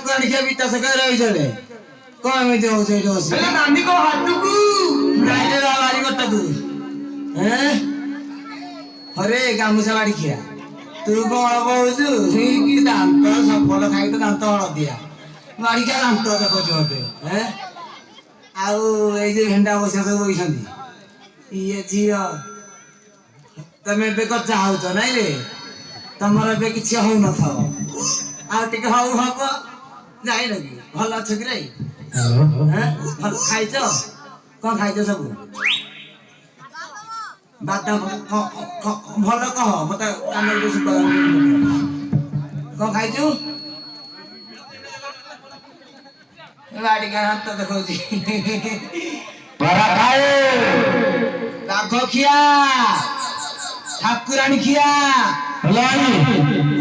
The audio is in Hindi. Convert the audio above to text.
ठाकुराणी के बीता से कर रही चले कौन में दे होते दोस्त पहले नानी को हाथ टुकू राइडर वाली को टकू हैं अरे गामुसा बाड़ी खिया तू कौन बहुजू की दांत सफल खाई तो दांत हलदिया बाड़ी क्या दांत देखो छोटे हैं आउ ए जे भेंडा बसिया सब बइछंती ये झियो तमे बे को चाहउछ नै रे तमर बे किछ हो न थाओ आ टिके हाउ हबो जाई लगी भल छ कि रे हैं भल खाइछ कोन खाइछ सब बादाम भल कह मते कान दे सुबा कोन खाइछु गाड़ी का हाथ तो देखो जी बड़ा खाए राघो खिया ठाकुराणी खिया लाई